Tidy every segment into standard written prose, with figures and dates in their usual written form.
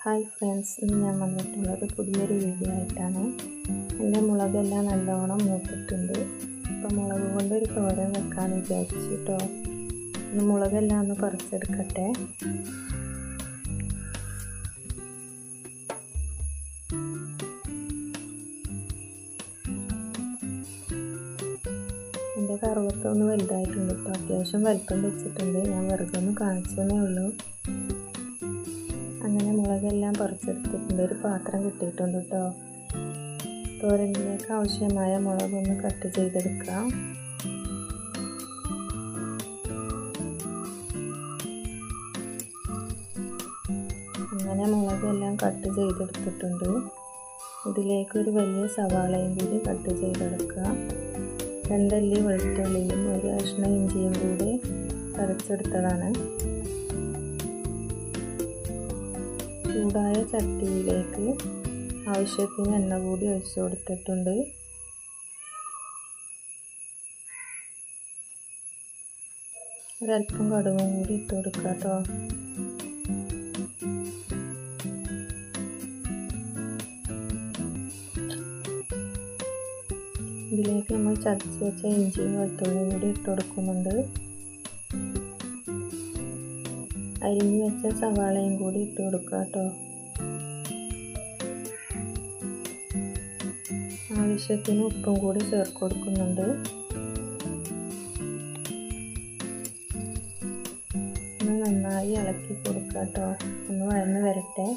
Hi friends, ഇന്ന് ഞാൻ വന്നിട്ടുള്ളത് പുതിയൊരു വീഡിയോ ആയിട്ടാണ്. എൻ്റെ മുളകെല്ലാം നല്ലോണം മൂത്തിട്ടുണ്ട്. അപ്പോൾ മുളക് കൊണ്ടൊരു തോരൻ വെക്കാമെന്ന് വിചാരിച്ചു കേട്ടോ. ഇന്ന് മുളകെല്ലാം ഒന്ന് പറിച്ചെടുക്കട്ടെ. എൻ്റെ കറുവത്തൊന്ന് വലുതായിട്ടുണ്ട് കേട്ടോ. അത്യാവശ്യം വലിപ്പം വെച്ചിട്ടുണ്ട്. ഞാൻ വെറുതെ ഒന്ന് കാണിച്ചതേ ഉള്ളൂ. അങ്ങനെ മുളകെല്ലാം പറിച്ചെടുത്തിട്ടുണ്ട്. ഒരു പാത്രം കിട്ടിയിട്ടുണ്ട് കേട്ടോ. തോരനിലേക്ക് ആവശ്യമായ മുളകൊന്ന് കട്ട് ചെയ്തെടുക്കാം. അങ്ങനെ മുളകെല്ലാം കട്ട് ചെയ്തെടുത്തിട്ടുണ്ട്. ഇതിലേക്ക് ഒരു വലിയ സവാളയും കൂടി കട്ട് ചെയ്തെടുക്കുക. 2 അല്ലി വെളുത്തുള്ളിയും ഒരു കഷ്ണം ഇഞ്ചിയും കൂടി ചതച്ചെടുത്തതാണ്. ചൂടായ ചട്ടിയിലേക്ക് ആവശ്യത്തിന് എണ്ണ കൂടി ഒഴിച്ചു കൊടുത്തിട്ടുണ്ട്. ഒരല്പം കടുകും കൂടി ഇട്ട് കൊടുക്കുക കേട്ടോ. ഇതിലേക്ക് നമ്മൾ ചതച്ച് വെച്ച ഇഞ്ചിയും വെളുത്തുള്ളിയും കൂടി ഇട്ട് കൊടുക്കുന്നുണ്ട്. അരിഞ്ഞു വെച്ച സവാളയും കൂടി ഇട്ട് കൊടുക്കുക കേട്ടോ. ആവശ്യത്തിന് ഉപ്പും കൂടി ചേർത്ത് കൊടുക്കുന്നുണ്ട്. ഒന്ന് നന്നായി ഇളക്കി കൊടുക്കുക കേട്ടോ. ഒന്ന് വഴന്ന് വരട്ടെ.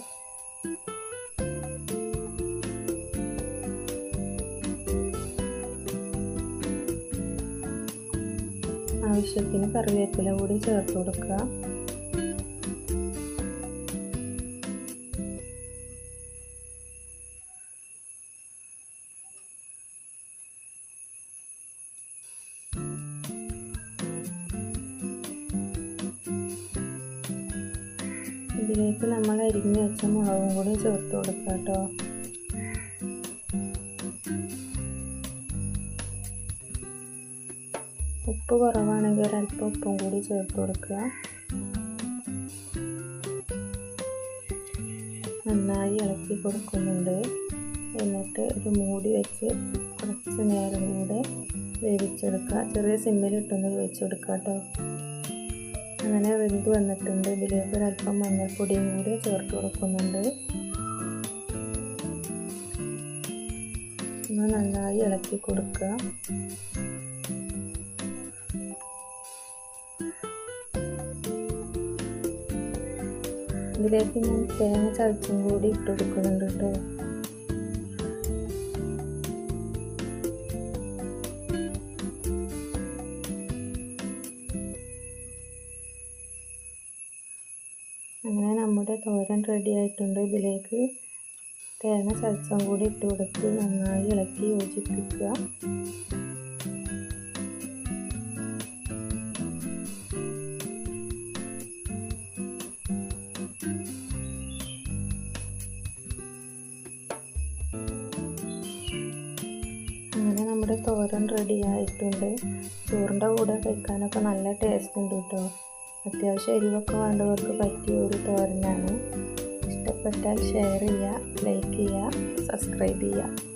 ആവശ്യത്തിന് കറിവേപ്പില കൂടി ചേർത്ത് കൊടുക്കുക. ഇതിലേക്ക് നമ്മൾ അരിഞ്ഞു വെച്ച മുളകും കൂടി ചേർത്ത് കൊടുക്കുക കേട്ടോ. ഉപ്പ് കുറവാണെങ്കിൽ ഒരല്പം ഉപ്പും കൂടി ചേർത്ത് കൊടുക്കുക. നന്നായി ഇളക്കി കൊടുക്കുന്നുണ്ട്. എന്നിട്ട് ഒരു മൂടി വെച്ച് കുറച്ച് നേരം കൂടെ വേവിച്ചെടുക്കുക. ചെറിയ സിമ്മിലിട്ടൊന്ന് വേവിച്ചെടുക്കുക കേട്ടോ. അങ്ങനെ വെന്ത് വന്നിട്ടുണ്ട്. ഇതിലേക്ക് ഒരല്പം മഞ്ഞൾപ്പൊടിയും കൂടി ചേർത്ത് കൊടുക്കുന്നുണ്ട്. ഒന്ന് നന്നായി ഇളക്കി കൊടുക്കുക. ഇതിലേക്ക് ഞാൻ തേങ്ങ ചതച്ചും കൂടി ഇട്ട് കൊടുക്കുന്നുണ്ട് കേട്ടോ. അങ്ങനെ നമ്മുടെ തോരൻ റെഡി ആയിട്ടുണ്ട്. ഇതിലേക്ക് തേങ്ങ ചതച്ചും കൂടി ഇട്ട് കൊടുത്ത് നന്നായി ഇളക്കി യോജിപ്പിക്കുക. അങ്ങനെ നമ്മുടെ തോരൻ റെഡി ആയിട്ടുണ്ട്. ചോറിൻ്റെ കൂടെ കഴിക്കാനൊക്കെ നല്ല ടേസ്റ്റ് ഉണ്ട് കേട്ടോ. അത്യാവശ്യം എരിവൊക്കെ വേണ്ടവർക്ക് പറ്റിയ ഒരു തോരനാണ്. ഇഷ്ടപ്പെട്ടാൽ ഷെയർ ചെയ്യുക, ലൈക്ക് ചെയ്യുക, സബ്സ്ക്രൈബ് ചെയ്യുക.